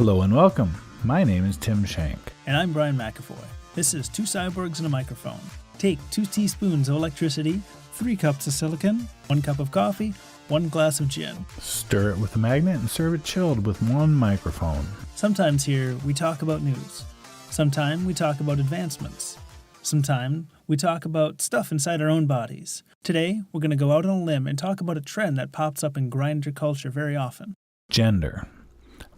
Hello and welcome. My name is Tim Shank. And I'm Brian McAvoy. This is Two Cyborgs and a Microphone. Take 2 teaspoons of electricity, 3 cups of silicon, 1 cup of coffee, 1 glass of gin. Stir it with a magnet and serve it chilled with 1 microphone. Sometimes here we talk about news. Sometimes we talk about advancements. Sometimes we talk about stuff inside our own bodies. Today, we're going to go out on a limb and talk about a trend that pops up in grinder culture very often. Gender.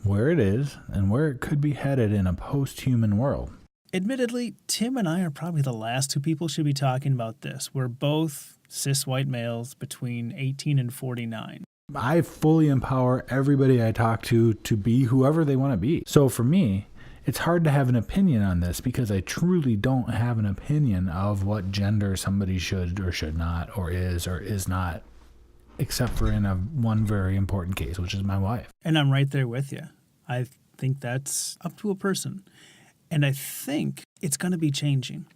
Where it is and where it could be headed in a post-human world. Admittedly, Tim and I are probably the last 2 people should be talking about this. We're both cis white males between 18 and 49. I fully empower everybody I talk to be whoever they want to be. So for me, it's hard to have an opinion on this because I truly don't have an opinion of what gender somebody should or should not or is not, except for in one very important case, which is my wife. And I'm right there with you. I think that's up to a person. And I think it's going to be changing.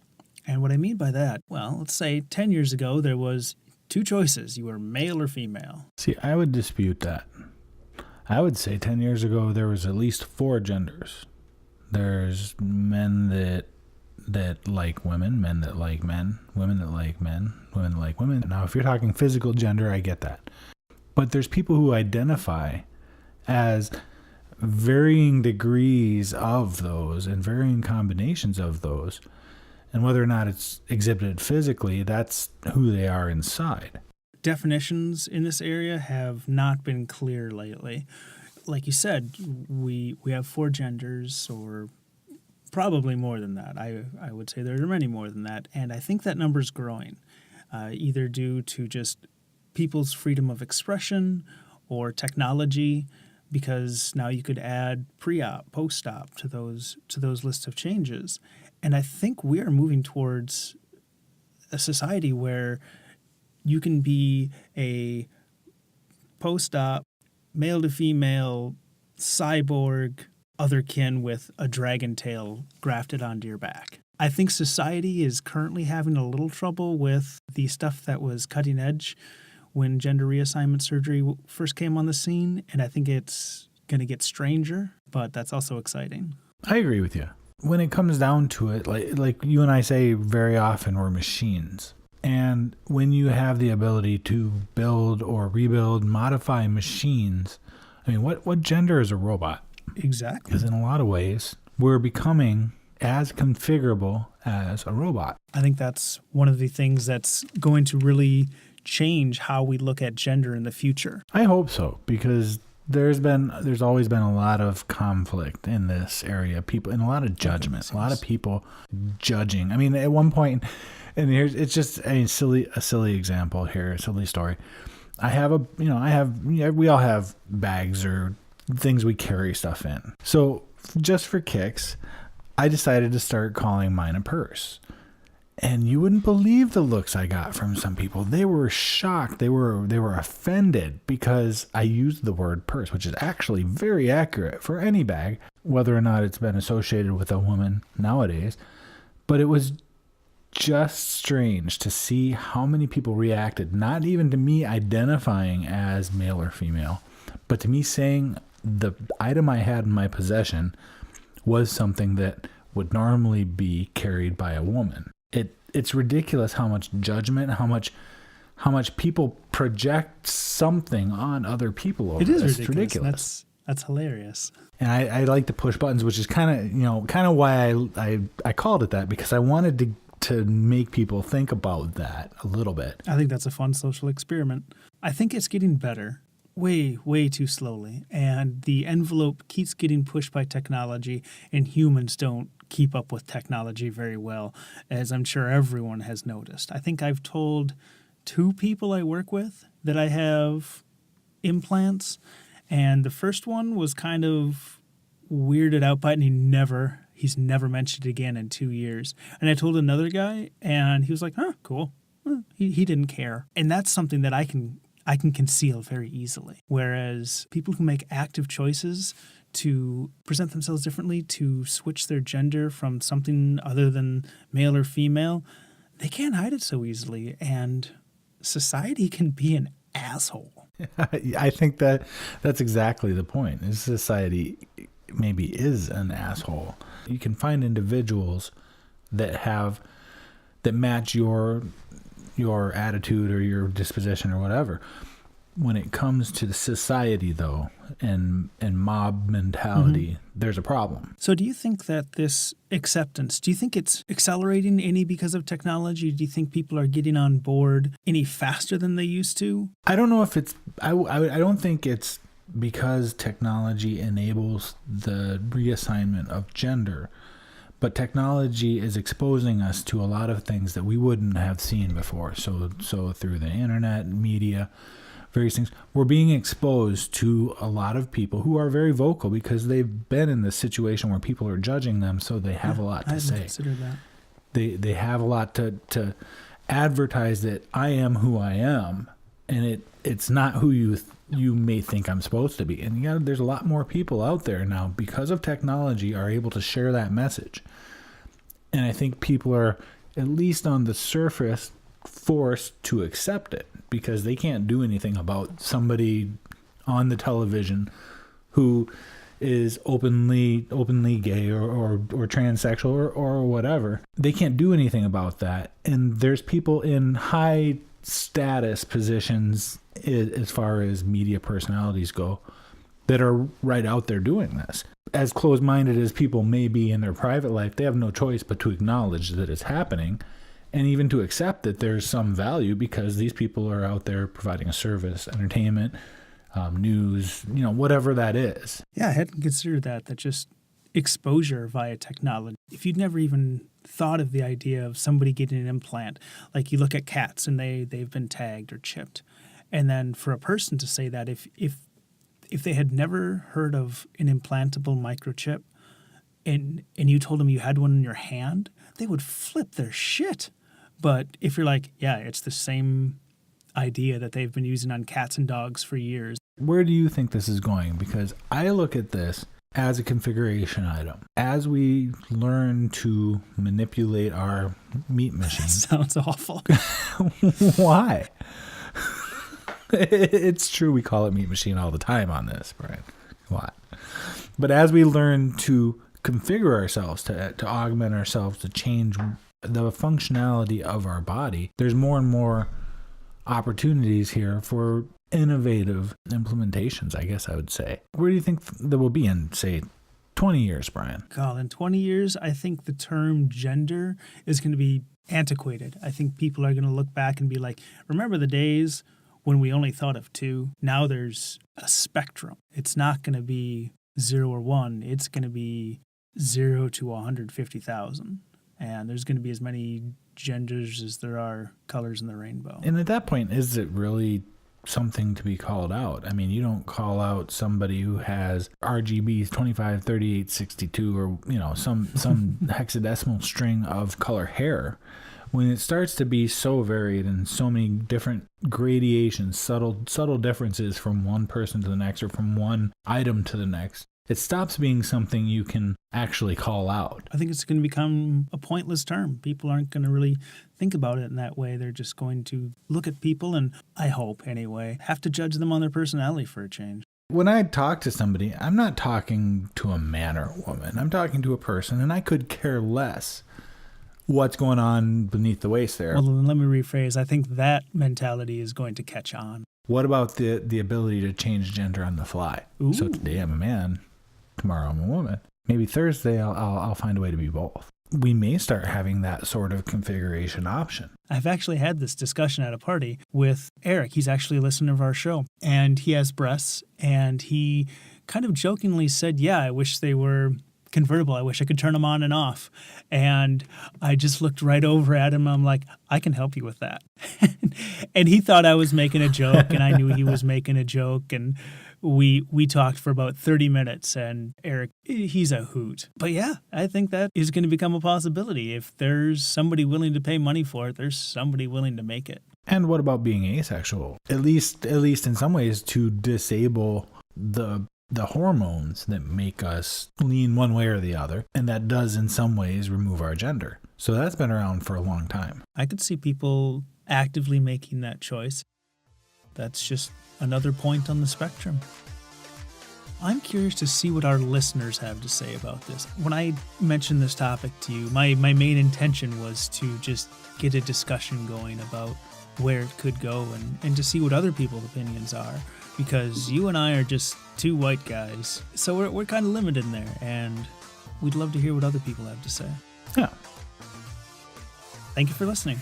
And what I mean by that, well, let's say 10 years ago, there was 2 choices. You were male or female. See, I would dispute that. I would say 10 years ago, there was at least 4 genders. There's men that like women, men that like men, women that like men, women that like women. Now, if you're talking physical gender, I get that. But there's people who identify as varying degrees of those and varying combinations of those. And whether or not it's exhibited physically, that's who they are inside. Definitions in this area have not been clear lately. Like you said, we have 4 genders, or probably more than that. I would say there are many more than that. And I think that number's growing, either due to just people's freedom of expression or technology, because now you could add pre-op, post-op to those lists of changes. And I think we are moving towards a society where you can be a post-op, male to female, cyborg, otherkin with a dragon tail grafted onto your back. I think society is currently having a little trouble with the stuff that was cutting edge when gender reassignment surgery first came on the scene, and I think it's going to get stranger, but that's also exciting. I agree with you. When it comes down to it, like you and I say very often, we're machines. And when you have the ability to build or rebuild, modify machines, I mean, what gender is a robot? Exactly. Because in a lot of ways, we're becoming as configurable as a robot. I think that's one of the things that's going to really change how we look at gender in the future. I hope so, because there's always been a lot of conflict in this area. People, and a lot of judgment, a lot of people judging. I mean, at one point, and it's just a silly example here, a silly story. We all have bags or things we carry stuff in. So just for kicks, I decided to start calling mine a purse. And you wouldn't believe the looks I got from some people. They were shocked. They were offended because I used the word purse, which is actually very accurate for any bag, whether or not it's been associated with a woman nowadays. But it was just strange to see how many people reacted, not even to me identifying as male or female, but to me saying the item I had in my possession was something that would normally be carried by a woman. It's ridiculous how much judgment, how much people project something on other people over. It is ridiculous. That's hilarious. And I like to push buttons, which is kind of why I called it that, because I wanted to make people think about that a little bit. I think that's a fun social experiment. I think it's getting better. Way, way too slowly. And the envelope keeps getting pushed by technology, and humans don't keep up with technology very well, as I'm sure everyone has noticed. I think I've told 2 people I work with that I have implants, and the first one was kind of weirded out by it, and he's never mentioned it again in 2 years. And I told another guy, and he was like, huh, cool. He didn't care. And that's something that I can conceal very easily. Whereas people who make active choices to present themselves differently, to switch their gender from something other than male or female, they can't hide it so easily. And society can be an asshole. I think that's exactly the point. Is society maybe is an asshole. You can find individuals that match your attitude or your disposition or whatever. When it comes to the society, though, and mob mentality, there's a problem. So do you think that this acceptance, do you think it's accelerating any because of technology? Do you think people are getting on board any faster than they used to? I don't know if it's, I don't think it's because technology enables the reassignment of gender, but technology is exposing us to a lot of things that we wouldn't have seen before. So through the internet, media, various things, we're being exposed to a lot of people who are very vocal because they've been in this situation where people are judging them, so they have a lot to say. I hadn't considered that. They have a lot to advertise that I am who I am, and it's not who you may think I'm supposed to be. And there's a lot more people out there now because of technology are able to share that message. And I think people are, at least on the surface, forced to accept it because they can't do anything about somebody on the television who is openly gay or transsexual or whatever. They can't do anything about that. And there's people in high status positions as far as media personalities go that are right out there doing this. As closed-minded as people may be in their private life, they have no choice but to acknowledge that it's happening and even to accept that there's some value because these people are out there providing a service, entertainment, news, whatever that is. Yeah, I hadn't considered that just exposure via technology. If you'd never even thought of the idea of somebody getting an implant, like you look at cats and they've been tagged or chipped, and then for a person to say that if they had never heard of an implantable microchip and you told them you had one in your hand, they would flip their shit. But if you're like, yeah, it's the same idea that they've been using on cats and dogs for years. Where do you think this is going? Because I look at this as a configuration item. As we learn to manipulate our meat machine. Sounds awful. Why? It's true we call it meat machine all the time on this, Brian. What? But as we learn to configure ourselves, to augment ourselves, to change the functionality of our body, there's more and more opportunities here for innovative implementations, I guess I would say. Where do you think that will be in, say, 20 years, Brian? God, in 20 years, I think the term gender is going to be antiquated. I think people are going to look back and be like, remember the days when we only thought of two? Now there's a spectrum. It's not going to be 0 or 1. It's going to be 0 to 150,000. And there's going to be as many genders as there are colors in the rainbow. And at that point, is it really something to be called out? I mean, you don't call out somebody who has RGB 25, 38, 62, or, some hexadecimal string of color hair. When it starts to be so varied and so many different gradations, subtle differences from one person to the next or from one item to the next, it stops being something you can actually call out. I think it's going to become a pointless term. People aren't going to really think about it in that way. They're just going to look at people and, I hope anyway, have to judge them on their personality for a change. When I talk to somebody, I'm not talking to a man or a woman. I'm talking to a person, and I could care less what's going on beneath the waist there. Well, then let me rephrase. I think that mentality is going to catch on. What about the ability to change gender on the fly? Ooh. So today I'm a man, tomorrow I'm a woman. Maybe Thursday I'll find a way to be both. We may start having that sort of configuration option. I've actually had this discussion at a party with Eric. He's actually a listener of our show, and he has breasts, and he kind of jokingly said, yeah, I wish they were convertible. I wish I could turn them on and off. And I just looked right over at him. I'm like, I can help you with that. And he thought I was making a joke, and I knew he was making a joke. And we talked for about 30 minutes, and Eric, he's a hoot. But yeah, I think that is going to become a possibility. If there's somebody willing to pay money for it, there's somebody willing to make it. And what about being asexual? At least in some ways, to disable the hormones that make us lean one way or the other, and that does in some ways remove our gender. So that's been around for a long time. I could see people actively making that choice. That's just another point on the spectrum. I'm curious to see what our listeners have to say about this. When I mentioned this topic to you, my main intention was to just get a discussion going about where it could go and to see what other people's opinions are. Because you and I are just two white guys, so we're kind of limited in there, and we'd love to hear what other people have to say. Yeah. Thank you for listening.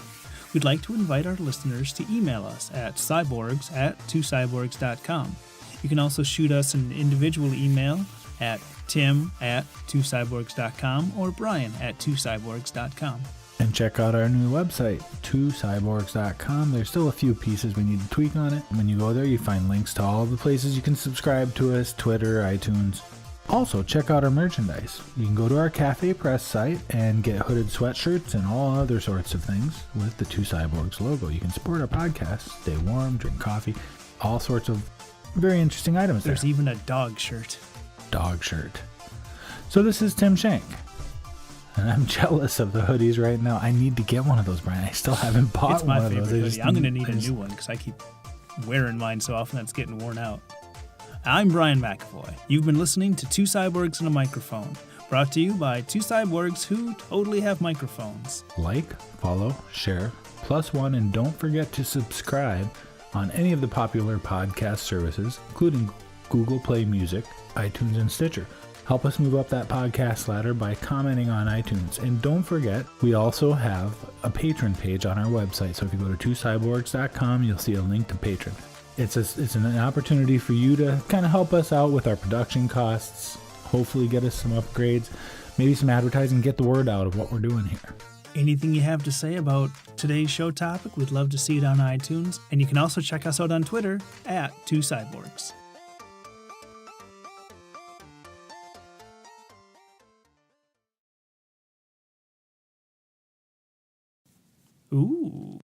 We'd like to invite our listeners to email us at cyborgs@twocyborgs.com. You can also shoot us an individual email at tim@twocyborgs.com or brian@twocyborgs.com. And check out our new website, twocyborgs.com. There's still a few pieces we need to tweak on it. When you go there, you find links to all of the places you can subscribe to us, Twitter, iTunes. Also, check out our merchandise. You can go to our Cafe Press site and get hooded sweatshirts and all other sorts of things with the Two Cyborgs logo. You can support our podcast, stay warm, drink coffee, all sorts of very interesting items there. There's even a dog shirt. Dog shirt. So this is Tim Shank. And I'm jealous of the hoodies right now. I need to get one of those, Brian. I still haven't bought It's my one of favorite those. hoodie. I'm going to need a new one because I keep wearing mine so often that's getting worn out. I'm Brian McAvoy. You've been listening to Two Cyborgs and a Microphone, brought to you by two cyborgs who totally have microphones. Like, follow, share, +1, and don't forget to subscribe on any of the popular podcast services, including Google Play Music, iTunes, and Stitcher. Help us move up that podcast ladder by commenting on iTunes. And don't forget, we also have a patron page on our website. So if you go to twocyborgs.com, you'll see a link to Patron. It's an opportunity for you to kind of help us out with our production costs, hopefully get us some upgrades, maybe some advertising, get the word out of what we're doing here. Anything you have to say about today's show topic, we'd love to see it on iTunes. And you can also check us out on Twitter @2cyborgs. Ooh.